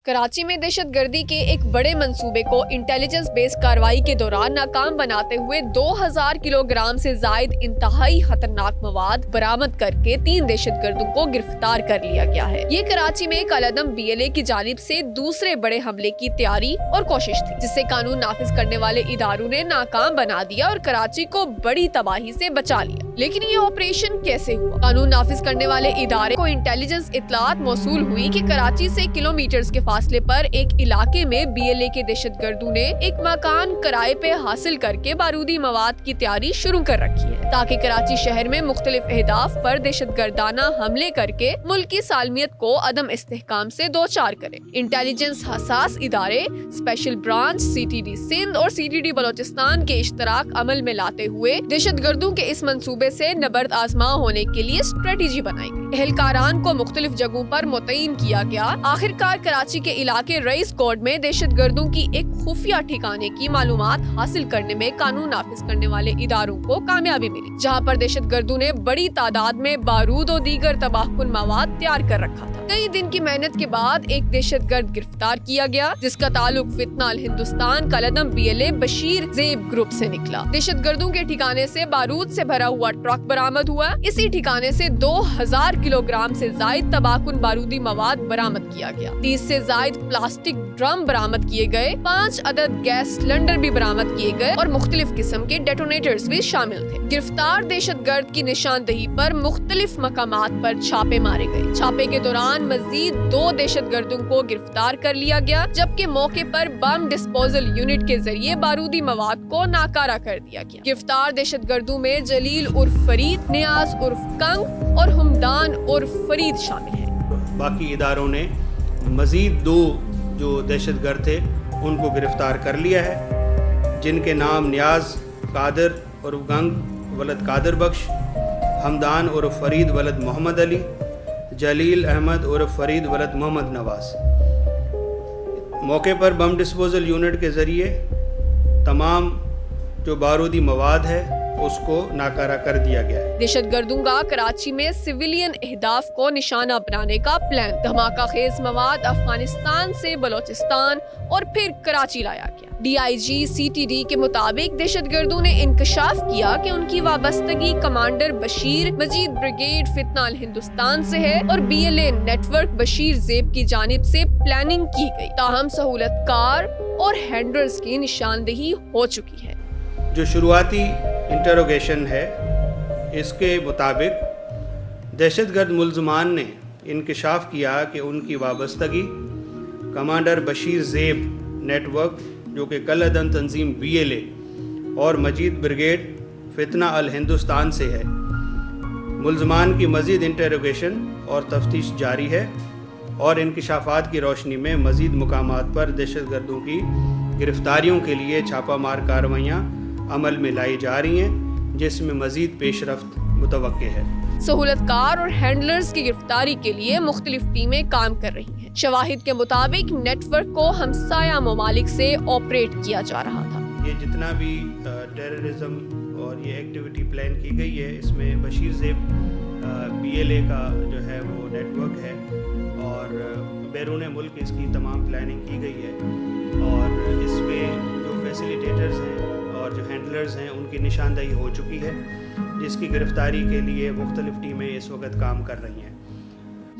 کراچی میں دہشت گردی کے ایک بڑے منصوبے کو انٹیلیجنس بیس کارروائی کے دوران ناکام بناتے ہوئے 2000 کلو گرام سے زائد انتہائی خطرناک مواد برآمد کر کے 3 دہشت گردوں کو گرفتار کر لیا گیا ہے۔ یہ کراچی میں کالعدم BLA کی جانب سے دوسرے بڑے حملے کی تیاری اور کوشش تھی، جس سے قانون نافذ کرنے والے اداروں نے ناکام بنا دیا اور کراچی کو بڑی تباہی سے بچا لیا۔ لیکن یہ آپریشن کیسے ہوا؟ قانون نافذ کرنے والے ادارے کو انٹیلیجنس اطلاعات موصول ہوئی کہ کراچی سے کلومیٹرز کے فاصلے پر ایک علاقے میں BLA کے دہشت گردوں نے ایک مکان کرائے پہ حاصل کر کے بارودی مواد کی تیاری شروع کر رکھی ہے، تاکہ کراچی شہر میں مختلف اہداف پر دہشت گردانہ حملے کر کے ملکی سالمیت کو عدم استحکام سے دوچار کرے۔ انٹیلیجنس حساس ادارے اسپیشل برانچ CTD سندھ اور CTD بلوچستان کے اشتراک عمل میں لاتے ہوئے دہشت گردوں کے اس منصوبے سے نبرد آزما ہونے کے لیے اسٹریٹجی بنائی گئی۔ اہلکاران کو مختلف جگہوں پر متعین کیا گیا۔ آخرکار کراچی کے علاقے رئیس کوڈ میں دہشت گردوں کی ایک خفیہ ٹھکانے کی معلومات حاصل کرنے میں قانون نافذ کرنے والے اداروں کو کامیابی ملی، جہاں پر دہشت گردوں نے بڑی تعداد میں بارود اور دیگر تباہ کن مواد تیار کر رکھا تھا۔ کئی دن کی محنت کے بعد ایک دہشت گرد گرفتار کیا گیا، جس کا تعلق فتنہ الہندوستان کالعدم BLA بشیر زیب گروپ سے نکلا۔ دہشت گردوں کے ٹھکانے سے بارود سے بھرا ہوا ٹرک برآمد ہوا۔ اسی ٹھکانے سے 2000 کلو گرام سے زائد تباہ کن بارودی مواد برآمد کیا گیا۔ 30 سے زائد پلاسٹک ڈرم برآمد کیے گئے، 5 عدد گیس سلنڈر بھی برآمد کیے گئے اور مختلف قسم کے ڈیٹونیٹرز بھی شامل تھے۔ گرفتار دہشت گرد کی نشاندہی پر مختلف مقامات پر چھاپے مارے گئے۔ چھاپے کے دوران مزید 2 دہشت گردوں کو گرفتار کر لیا گیا، جبکہ موقع پر بم ڈسپوزل یونٹ کے ذریعے بارودی مواد کو ناکارہ کر دیا گیا۔ گرفتار دہشت گردوں میں جلیل عرف فرید، نیاز عرف کنگ اور ہمدان عرف فرید شامل ہیں۔ باقی اداروں نے مزید 2 جو دہشت گرد تھے ان کو گرفتار کر لیا ہے، جن کے نام نیاز قادر عرف گنگ ولد قادر بخش، ہمدان عرف فرید ولد محمد علی، جلیل احمد عرف فرید ولد محمد نواز۔ موقع پر بم ڈسپوزل یونٹ کے ذریعے تمام جو بارودی مواد ہے اس کو ناکارہ کر دیا گیا ہے۔ دہشت گردوں کا کراچی میں سویلین اہداف کو نشانہ بنانے کا پلان، دھماکہ خیز مواد افغانستان سے بلوچستان اور پھر کراچی لایا گیا۔ DIG CTD کے مطابق دہشت گردوں نے انکشاف کیا کہ ان کی وابستگی کمانڈر بشیر مجید بریگیڈ فتنہ الہندوستان سے ہے اور BLA نیٹ ورک بشیر زیب کی جانب سے پلاننگ کی گئی، تاہم سہولت کار اور ہینڈلرز کی نشاندہی ہو چکی ہے۔ جو شروعاتی انٹروگیشن ہے اس کے مطابق دہشت گرد ملزمان نے انکشاف کیا کہ ان کی وابستگی کمانڈر بشیر زیب نیٹ ورک جو کہ کالعدم تنظیم BLA اور مجید بریگیڈ فتنہ الہندوستان سے ہے۔ ملزمان کی مزید انٹروگیشن اور تفتیش جاری ہے اور انکشافات کی روشنی میں مزید مقامات پر دہشت گردوں کی گرفتاریوں کے لیے چھاپہ مار کارروائیاں عمل میں لائی جا رہی ہیں، جس میں مزید پیش رفت متوقع ہے۔ سہولت کار اور ہینڈلرز کی گرفتاری کے لیے مختلف ٹیمیں کام کر رہی ہیں۔ شواہد کے مطابق نیٹ ورک کو ہمسایہ ممالک سے آپریٹ کیا جا رہا تھا۔ یہ جتنا بھی ٹیررزم اور یہ ایکٹیویٹی پلان کی گئی ہے، اس میں بشیر زیب BLA کا جو ہے وہ نیٹ ورک ہے اور بیرون ملک اس کی تمام پلاننگ کی گئی ہے اور اس میں جو فیسیلیٹیٹرز ہیں اور جو ہینڈلرز ہیں ان کی نشاندہی ہو چکی ہے، جس کی گرفتاری کے لیے مختلف ٹیمیں اس وقت کام کر رہی ہیں۔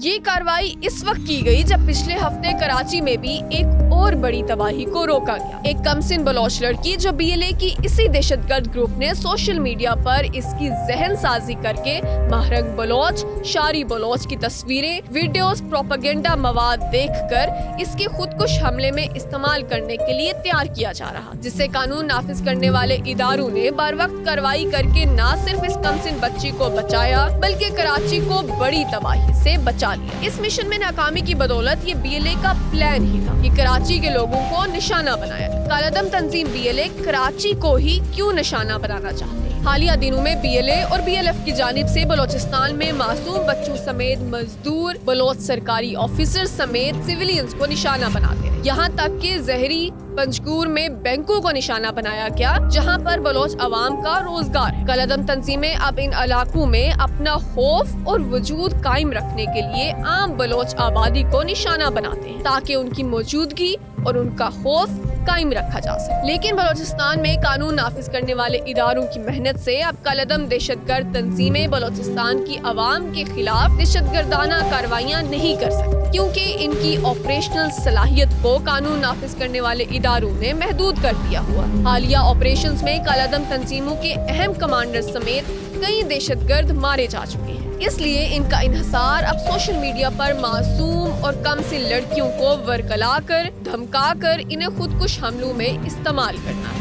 یہ کارروائی اس وقت کی گئی جب پچھلے ہفتے کراچی میں بھی ایک اور بڑی تباہی کو روکا گیا۔ ایک کمسن بلوچ لڑکی جو BLA کی اسی دہشت گرد گروپ نے سوشل میڈیا پر اس کی ذہن سازی کر کے مہرنگ بلوچ، شاری بلوچ کی تصویریں، ویڈیوز، پروپیگنڈا مواد دیکھ کر اس کی خودکش حملے میں استعمال کرنے کے لیے تیار کیا جا رہا، جس سے قانون نافذ کرنے والے اداروں نے بر وقت کارروائی کر کے نہ صرف اس کمسن بچی کو بچایا بلکہ کراچی کو بڑی تباہی سے بچا لیا۔ اس مشن میں ناکامی کی بدولت یہ BLA کا پلان ہی تھا۔ یہ کراچی کے لوگوں کو نشانہ بنایا۔ کالعدم تنظیم BLA کراچی کو ہی کیوں نشانہ بنانا چاہتے ہیں؟ حالیہ دنوں میں BLA اور BLF کی جانب سے بلوچستان میں معصوم بچوں سمیت مزدور، بلوچ سرکاری آفیسر سمیت سویلینز کو نشانہ بناتے ہیں، یہاں تک کہ زہری پنجگور میں بینکوں کو نشانہ بنایا گیا جہاں پر بلوچ عوام کا روزگار ہے۔ کالعدم تنظیمیں اب ان علاقوں میں اپنا خوف اور وجود قائم رکھنے کے لیے عام بلوچ آبادی کو نشانہ بناتے ہیں تاکہ ان کی موجودگی اور ان کا خوف قائم رکھا جا سکے۔ لیکن بلوچستان میں قانون نافذ کرنے والے اداروں کی محنت سے اب کالعدم دہشت گرد تنظیمیں بلوچستان کی عوام کے خلاف دہشت گردانہ کارروائیاں نہیں کر سکتی کیونکہ ان کی آپریشنل صلاحیت کو قانون نافذ کرنے والے اداروں نے محدود کر دیا ہوا۔ حالیہ آپریشنز میں کالعدم تنظیموں کے اہم کمانڈر سمیت کئی دہشت گرد مارے جا چکے ہیں، اس لیے ان کا انحصار اب سوشل میڈیا پر معصوم اور کم سی لڑکیوں کو ورگلا کر، دھمکا کر انہیں خودکش حملوں میں استعمال کرنا ہے۔